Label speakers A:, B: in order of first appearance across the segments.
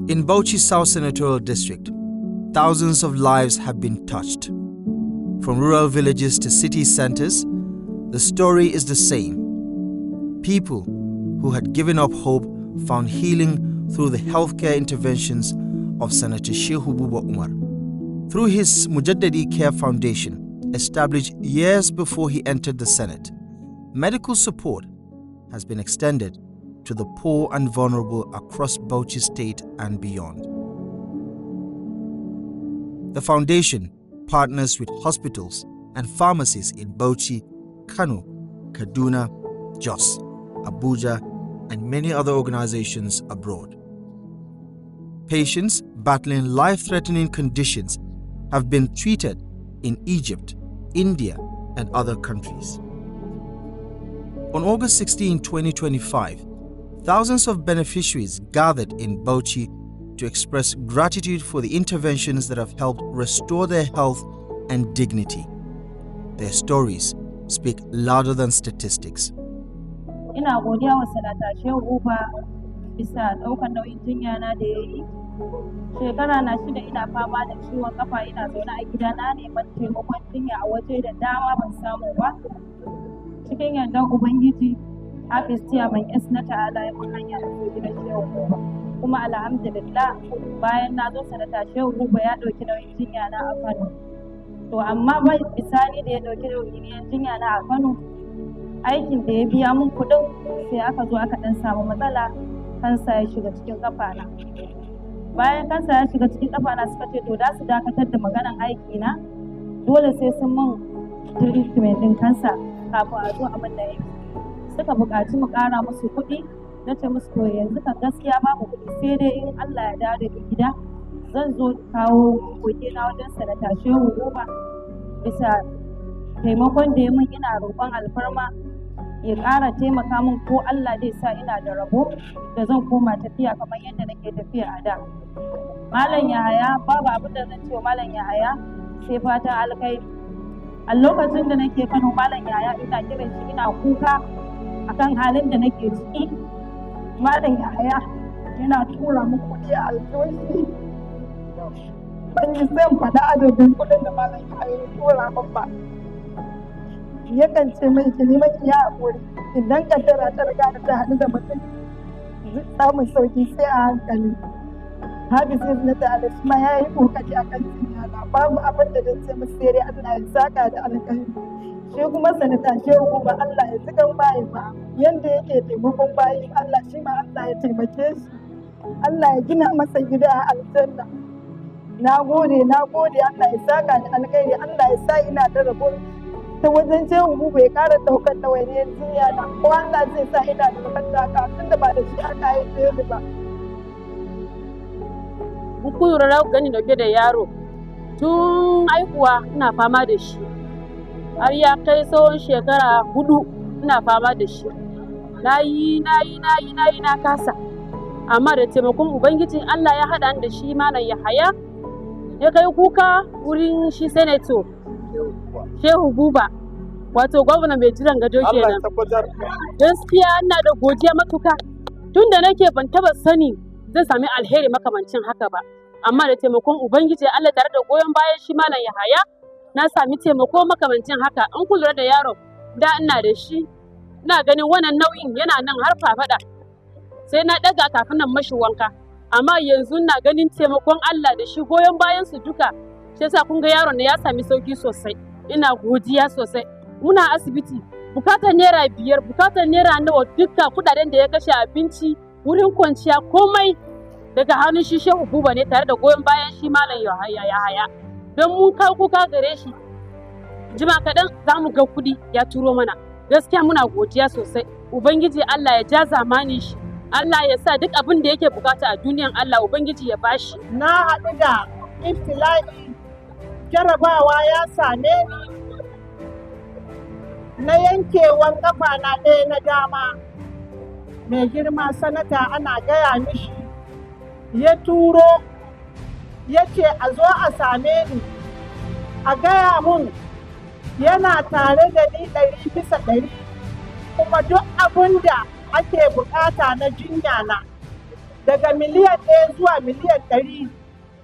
A: In Bauchi South Senatorial District, thousands of lives have been touched. From rural villages to city centers, the story is the same. People who had given up hope found healing through the healthcare interventions of Senator Shehu Buba Umar. Through his Mujaddadi Care Foundation, established years before he entered the Senate, medical support has been extended to the poor and vulnerable across Bauchi State and beyond. The foundation partners with hospitals and pharmacies in Bauchi, Kano, Kaduna, Jos, Abuja, and many other organizations abroad. Patients battling life-threatening conditions have been treated in Egypt, India, and other countries. On August 16, 2025, thousands of beneficiaries gathered in Bauchi to express gratitude for the interventions that have helped restore their health and dignity. Their stories speak louder than statistics.
B: Ina godiya wa Sanata Shehu Buba bisa ɗaukar nauyin jinya na da yayi. Shekara na 6 ina fama da ciwon kafa, ina zaune a gidana neman taimakon jinya a waje da dama ban samu ba. Cikin yardar Ubangiji, Hafiz Tiyaban na ta'ala ya mun hanya da gidan Shehu Buba. Kuma alhamdulillah bayan na zo Sanata Shehu Buba ya ɗauki nauyin jinya na a Kano. To amma bai bisani da ya ɗauki nauyin jinya na a Kano, aikin da ya biya mun kuɗin sai aka zo aka ɗan samu matsala, kansa ya shiga cikin kafana. Bayan kansa ya shiga cikin kafana suka ce to da su dakatar da maganan aiki na, dole sai sun mun treatment ɗin kansa kafin a zo abin da yake. Suka buƙaci mu ƙara musu kuɗi, na ce musu to yanzu kan gaskiya babu kuɗi, sai dai in Allah ya dawo da gida zan zo kawo goge na wajen Sanata Shehu Buba bisa taimakon da ya mun. Ina roƙon alfarma ya ƙara taimaka min ko Allah zai sa ina da rabo da zan koma tafiya kamar yadda nake tafiya a da. Malam Yahaya, babu abin da zan ce wa Malam Yahaya sai fatan alkai. A lokacin da nake Kano, Malam Yahaya ina kiran shi ina kuka akan halin da nake ciki. Malam Yahaya yana tura min kuɗi a aljihohi. Ban yi zan faɗa adadin kuɗin da Malam Yahaya ya tura min ba. Yakan ce mai ki neman ki ya haƙuri, idan kaddara ta riga da ta haɗu da mutum samun sauki sai a hankali. Hafiz na ta'ala shi ma ya yi ƙoƙari a kan jinyana, babu abin da zai ce musu sai dai Allah ya saka da alkhairi. Shi kuma Sanata Shehu Buba Allah ya zigan bayi ba, yanda yake taimakon bayi Allah shi ma Allah ya taimake shi, Allah ya gina masa gida a aljanna. Na gode Allah ya saka da alkhairi, Allah ya sa ina da rabo ta wajen Shehu Buba ya ƙara ɗaukar ɗawainiyar jinya na, ko Allah zai sa ina da rabon taka tunda ba da shi aka haife ni ba.
C: Kun lura gani dauke da yaro tun haihuwa ina fama da shi, har ya kai tsawon shekara 4 ina fama da shi. Na yi na kasa, amma da taimakon Ubangiji Allah ya haɗa ni da shi Malam Yahaya, ya kai kuka wurin shi Senator Shehu Buba, wato gwamna mai jiran gado kenan. Gaskiya ina da godiya matuka, tun da nake ban taba sani zan sami alheri makamancin haka ba, amma da taimakon Ubangiji Allah tare da goyon bayan shi Malam Yahaya na sami taimako makamancin haka. An kula da yaron da ina da shi, ina ganin wannan nauyin yana nan har fafada, sai na daga kafin nan mashi wanka, amma yanzu na ganin taimakon Allah da shi goyon bayan su duka, shi yasa kun ga yaron da ya sami sauki sosai. Ina godiya sosai. Muna asibiti, bukatar naira 5, bukatar naira nawa, duka kudaden da ya kashe abinci, wurin kwanciya, komai daga hannun shi Shehu Buba ne tare da goyon bayan shi Malam Yahaya. Don mun kawo kuka gare shi, jima kaɗan za mu ga kuɗi ya turo mana. Gaskiya muna godiya sosai. Ubangiji Allah ya ja zamanin shi, Allah ya sa duk abin da yake bukata a duniyan Allah Ubangiji ya bashi.
D: Na haɗu da iftila'i, jarabawa ya same ni na yankewan kafa na ɗaya na dama. Mai girma sanata ana gaya mishi, ya turo ya ce a zo a same ni, a gaya mun yana tare da ni 100%, kuma duk abin da ake bukata na jinya na daga miliyan 1 zuwa miliyan 100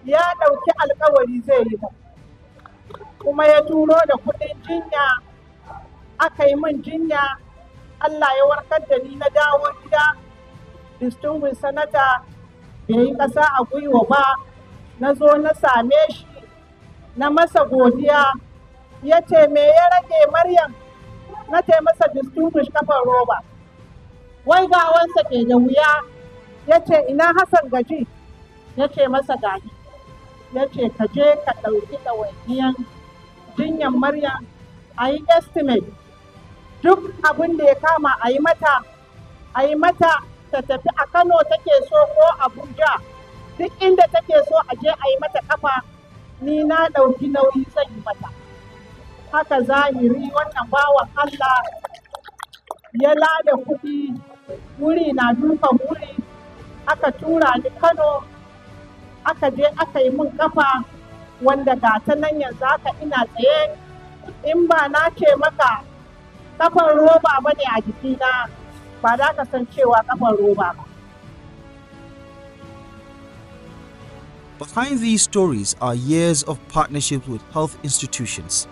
D: ya ɗauki alkawari zai yi min. Kuma ya turo da kuɗin jinya, aka yi min jinya, Allah ya warkar da ni na dawo gida. Distinguished Senator bai yi ƙasa a gwiwa ba, na zo na same shi, na masa godiya, ya ce me ya rage Maryam, na ce masa distinguished kafar roba. Wai gawansa ke da wuya, ya ce ina Hassan Gaji, ya ce masa gani, ya ce ka je ka ɗauki ɗawainiyan jinyan Maryam, a yi estimate duk abin da ya kama a yi mata ta tafi a Kano take so ko Abuja, duk inda take so a je a yi mata kafa, ni na ɗauki nauyi zan yi mata. Haka zahiri wannan bawan Allah ya lada kuɗi, wuri na dukan wuri, aka tura ni Kano, aka je aka yi min kafa, wanda ga ta nan yanzu haka ina tsaye. In ba na ce maka kafan roba ba ne a jikina, ba za ka san cewa kafan roba ba.
A: Behind these stories are years of partnerships with health institutions.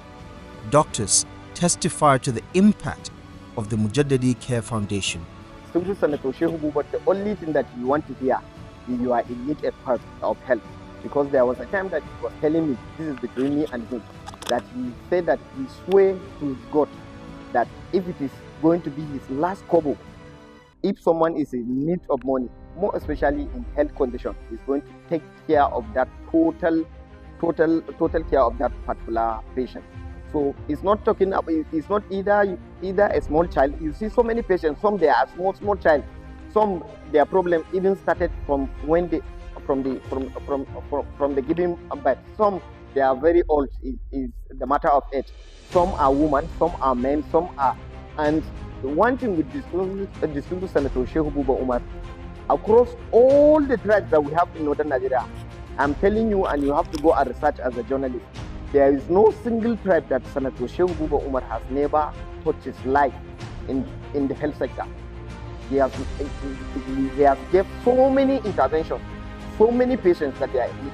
A: Doctors testify to the impact of the Mujaddadi Care Foundation.
E: Senator Shehu, but the only thing that you want to hear is you are in need of help. Because there was a time that he was telling me, this is between me and him, that he said that he swore to his God that if it is going to be his last kobo, if someone is in need of money, more especially in health condition, he's going to take care of that total care of that particular patient. So it's not talking about, it's not either a small child. You see so many patients, some they are small child, some their problem even started from when they from the giving birth. Some they are very old, is the matter of age. Some are women, some are men, some are. And the one thing with distinguished Senator Shehu Buba Umar, across all the tribes that we have in northern Nigeria, I'm telling you, and you have to go and research as a journalist, there is no single tribe that Senator Shehu Buba Umar has never touched his life in the health sector. He has given so many interventions, so many patients that they are in.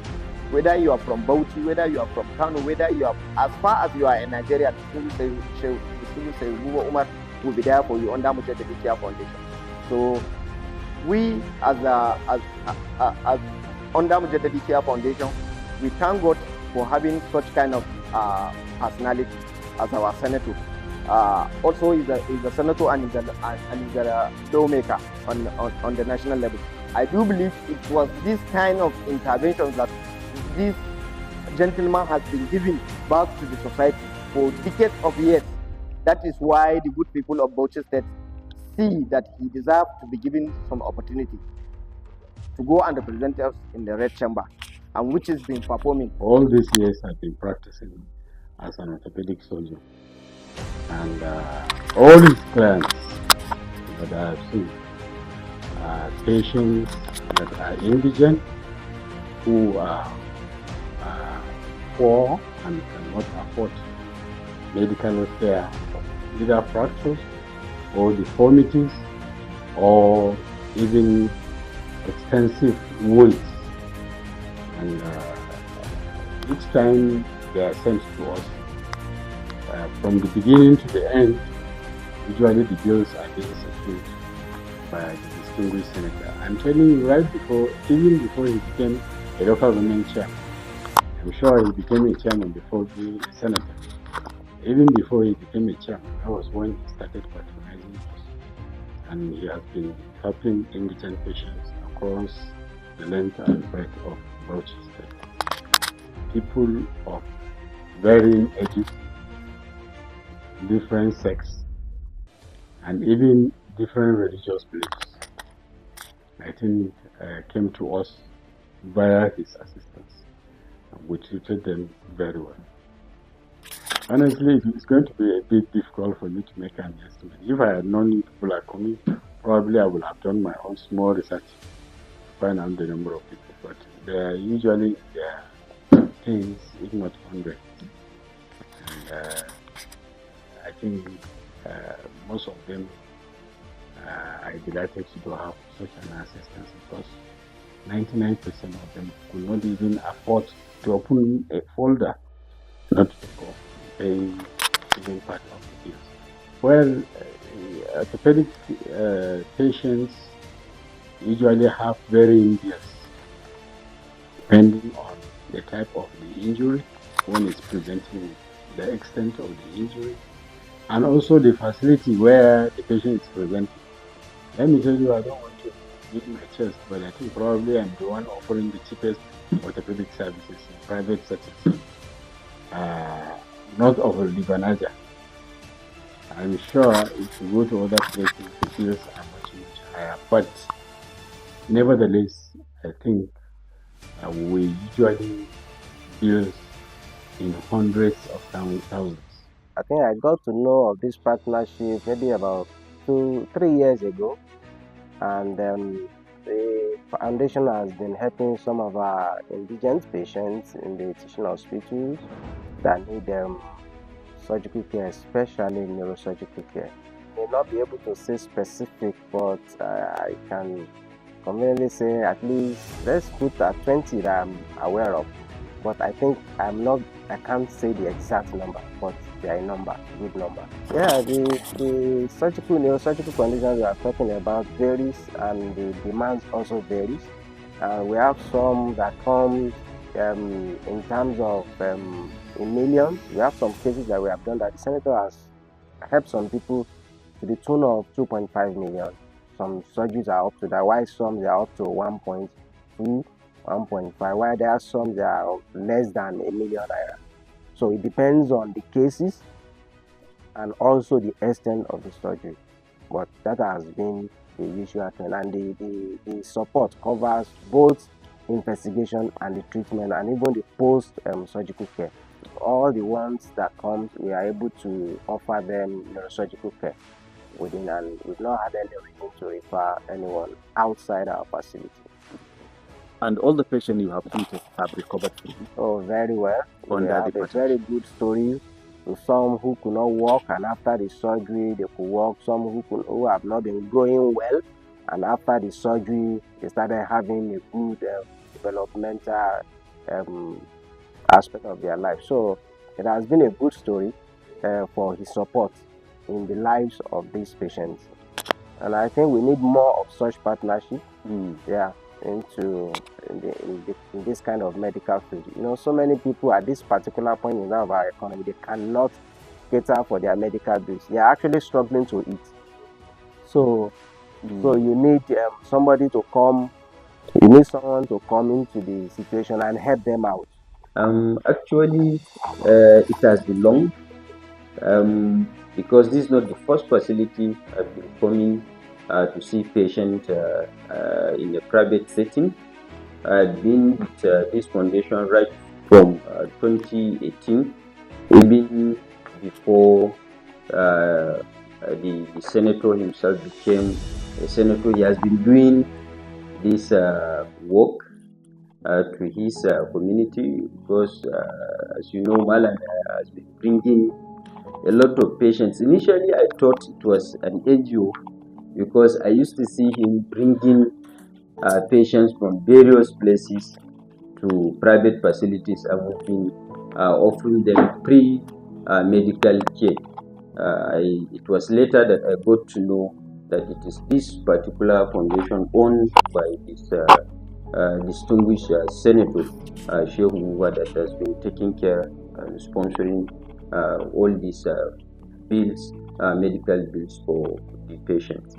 E: Whether you are from Bauchi, whether you are from Kano, whether you are as far as you are in Nigeria, Shehu Buba Umar will be there for you under Mujaddadi Care Foundation. So we as under Mujaddadi Care Foundation, we thank God for having such kind of personality as our senator. Also, he's a senator and he's a lawmaker on the national level. I do believe it was this kind of interventions that this gentleman has been giving back to the society for decades of years. That is why the good people of Bauchi State see that he deserves to be given some opportunity to go and represent us in the Red Chamber, and which has been performing.
F: All these years I've been practicing as an orthopedic surgeon, and all his clients that I have seen are patients that are indigent, who are poor and cannot afford medical care, either fractures or deformities or even extensive wounds. And each time they are sent to us, from the beginning to the end, usually the bills are being settled by the distinguished senator. I'm telling you, right before, even before he became a local government chairman, I'm sure he became a chairman before being a senator. Even before he became a chairman, that was when he started patronizing us. And he has been helping indigent patients across the length and breadth of Bauchi State. People of varying ages, different sex, and even different religious beliefs, I think came to us via his assistance, and we treated them very well. Honestly, it's going to be a bit difficult for me to make an estimate. If I had known people are coming, probably I would have done my own small research to find out the number of people. But there are usually tens, if not hundreds. And I think most of them are delighted to have such an assistance, because 99% of them could not even afford to open a folder, not to talk of paying even part of the bills. Well, orthopedic patients usually have varying bills depending on the type of the injury, when it's presenting, the extent of the injury, and also the facility where the patient is presenting. Let me tell you, I don't want to beat my chest, but I think probably I'm the one offering the cheapest orthopedic services in private settings, north of Libanaja. I'm sure if you go to other places, the bills are much, much higher. But nevertheless, I think we usually bill in hundreds of thousands.
G: I think I got to know of this partnership maybe about 3 years ago, and the foundation has been helping some of our indigent patients in the teaching hospitals that need surgical care, especially neurosurgical care. May not be able to say specific, but I can conveniently say at least let's put at 20 that I'm aware of. But I think I can't say the exact number, but they are a number, good number. Yeah, the neurosurgical conditions we are talking about varies, and the demands also varies. We have some that come in terms of in millions. We have some cases that we have done that the senator has helped some people to the tune of 2.5 million. Some surgeries are up to that, while some they are up to 1.2, 1.5, while there are some that are less than a million naira. So it depends on the cases and also the extent of the surgery. But that has been the usual trend, and the support covers both investigation and the treatment, and even the post surgical care. All the ones that come, we are able to offer them neurosurgical care within, and we've not had any reason to refer anyone outside our facility.
H: And all the patients you have treated have recovered fully?
G: Oh, very well.
H: We
G: have a very good story. Some who could not walk, and after the surgery they could walk. Some who have not been growing well, and after the surgery they started having a good developmental aspect of their life. So it has been a good story for his support in the lives of these patients, and I think we need more of such partnership. Yeah, in this kind of medical field. You know, so many people at this particular point in our economy, they cannot cater for their medical bills. They are actually struggling to eat. So you need somebody to come. You need someone to come into the situation and help them out.
I: Actually, it has been long, because this is not the first facility I've been coming to see patients in a private setting. I've been with this foundation right from 2018, even before the senator himself became a senator. He has been doing this work to his community, because as you know, Malan has been bringing a lot of patients. Initially I thought it was an NGO, because I used to see him bringing patients from various places to private facilities, and we've been offering them free medical care. It was later that I got to know that it is this particular foundation owned by this distinguished senator Sheikh Muwa that has been taking care and sponsoring all these bills, medical bills for the patients.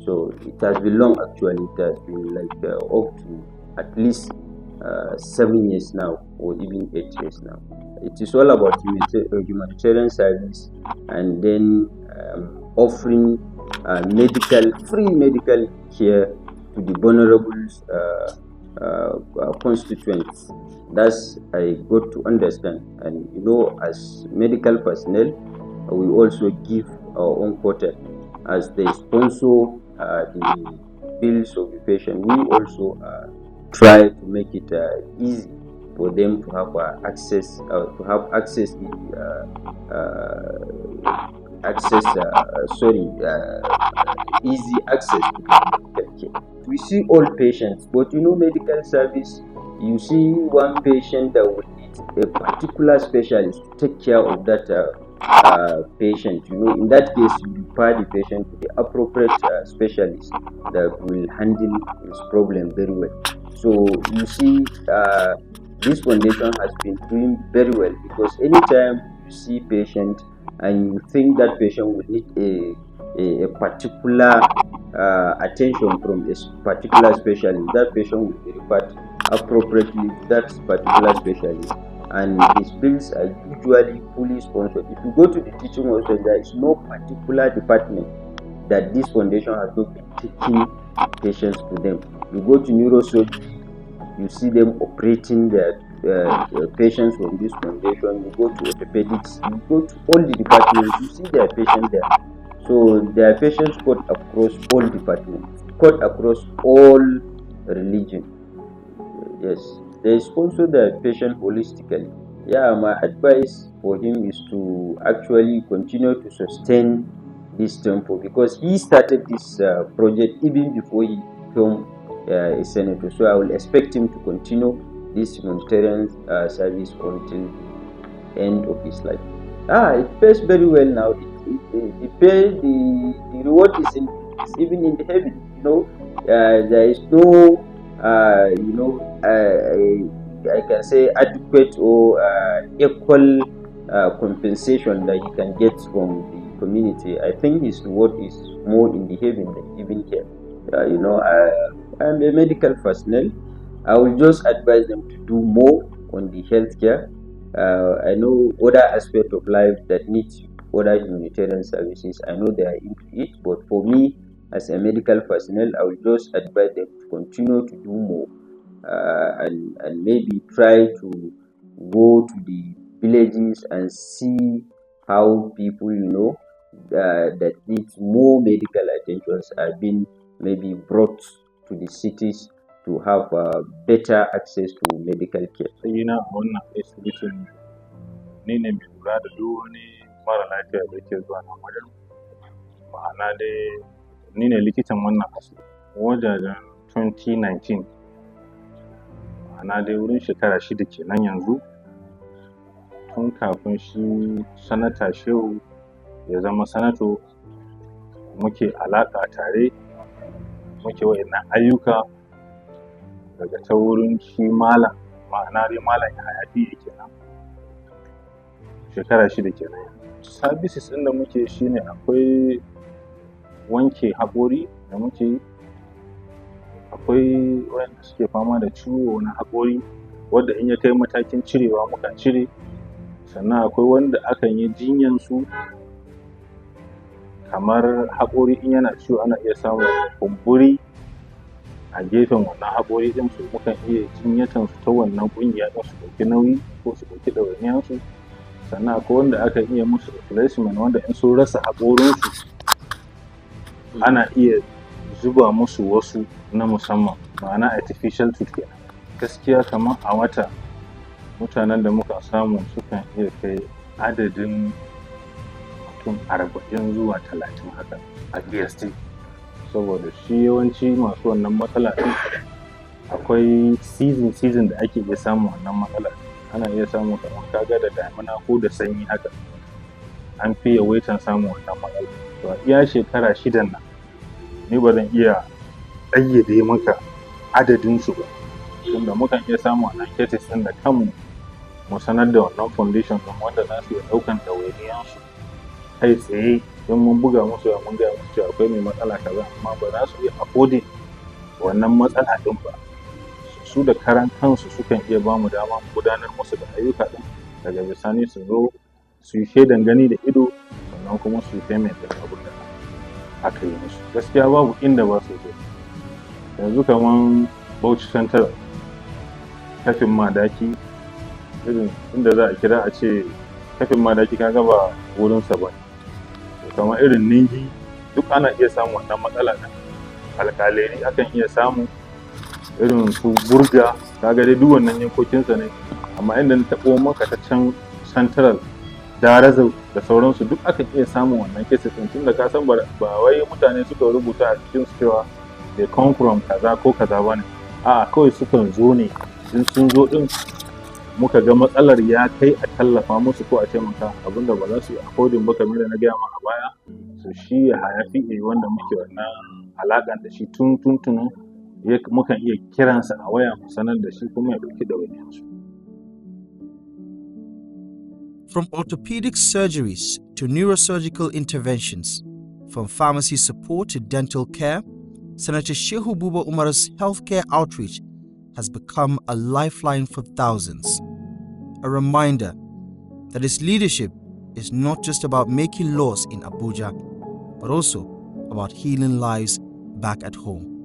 I: So it has been long. Actually, it has been like up to at least 7 years now, or even 8 years now. It is all about humanitarian service, and then offering free medical care to the vulnerable constituents. That's I got to understand. And you know, as medical personnel, we also give our own quota. As they sponsor the bills of the patient, we also try to make it easy for them to have access to easy access to the medical care. We see all patients, but medical service, you see one patient that will need a particular specialist to take care of that patient. In that case, you refer the patient to the appropriate specialist that will handle his problem very well. So you see, this foundation has been doing very well, because anytime you see patient and you think that patient will need a particular attention from a particular specialist, that patient will be referred appropriately to that particular specialist, and his bills are usually fully sponsored. If you go to the teaching hospital, there is no particular department that this foundation has not been taking patients to them. You go to neurosurgery, you see them operating their patients from this foundation. You go to orthopedics, you go to all the departments, you see their patients there. So their patients cut across all departments, cut across all religion. Yes, they sponsor their patient holistically. Yeah, my advice for him is to actually continue to sustain this tempo, because he started this project even before he became a senator. So I will expect him to continue this humanitarian service until the end of his life. It pays very well now. The reward is even in the heaven. There is no I can say adequate or equal compensation that he can get from the community. I think his reward is more in the heaven than even here. I'm a medical personnel. I will just advise them to do more on the healthcare. I know other aspects of life that needs other humanitarian services. I know they are into it, but for me, as a medical personnel, I will just advise them to continue to do more, and maybe try to go to the villages and see how people that need more medical attentions are being maybe brought to the cities to have better access to medical care.
J: Yana a wannan asibitin ni ne mai lura da duk wani mara lafiya da yake zuwa nan wajen. Ma'ana dai ni ne likitan wannan asibiti wajajen 2019. Ma'ana dai wurin shekara 6 kenan yanzu, tun kafin shi sanata Shehu ya zama sanato, muke alaƙa tare, muke wa'innan ayyuka daga ta wurin shi malam, ma'ana dai malam Hayati kenan. Shekara 6 kenan. Services ɗin da muke shi ne akwai wanke haƙori da muke yi, akwai wayanda suke fama da ciwo na haƙori wanda in ya kai matakin cirewa mukan cire, sannan akwai wanda akan yi jinyansu, kamar haƙori in yana ciwo ana iya samun kumburi a gefen wannan haƙori ɗin, su mukan iya jinyatan su ta wannan ƙungiya ɗin, su ɗauki nauyi ko su ɗauki ɗawainiyansu. Sannan akwai wanda akan iya musu replacement, wanda in sun rasa haƙorinsu ana iya zuba musu wasu na musamman, ma'ana artificial tooth kenan. Gaskiya kamar a wata mutanen da muka samu sukan iya kai adadin mutum 40 zuwa 30 haka a DST, saboda shi yawanci masu wannan matsala ɗin akwai season da ake iya samun wannan matsala. Ana iya samun kamar kaga da damina ko da sanyi haka, an fi yawaitan samun wannan matsala. To a iya shekara 6 nan ni ba zan iya ƙayyade maka adadin su ba, tunda mukan iya samun wannan cases ɗin da kanmu mu sanar da wannan foundation ɗin wanda za su iya ɗaukan ɗawainiyansu kai tsaye. In mun buga musu mun gaya musu cewa akwai mai matsala kaza, amma ba za su iya affording wannan matsala ɗin ba. Su da karan kansu sukan iya ba mu dama mu gudanar musu da ayyuka ɗin, daga bisani su zo su yi shaidan gani da ido, sannan kuma su yi payment ɗin abin da aka yi musu. Gaskiya babu inda ba su je. Yanzu kaman Bauchi Central, kafin madaki, irin inda za a kira a ce kafin madaki kaga ba wurinsa ba, kamar irin Ningi duk ana iya samun wannan matsala ɗin. Alƙaleri akan iya samu, irin su Burga kaga dai duk wannan yankokinsa ne. Amma inda na taɓo maka ta can Central darazau da sauransu duk akan iya samun wannan cases ɗin, tunda ka san ba wai mutane suka rubuta a cikin su cewa they come from kaza ko kaza bane, a'a kawai sukan zo ne, in sun zo din muka ga matsalar ya kai a tallafa musu ko a taimaka, abinda ba za su yi affording ba kamar da na gaya ma a baya, so shi ya hayafi wanda muke wannan alaƙan da shi tun mukan iya kiransa a waya mu sanar da shi kuma ya ɗauki ɗawainiyarsu.
A: From orthopedic surgeries to neurosurgical interventions, from pharmacy support to dental care, Senator Shehu Buba Umar's healthcare outreach has become a lifeline for thousands. A reminder that his leadership is not just about making laws in Abuja, but also about healing lives back at home.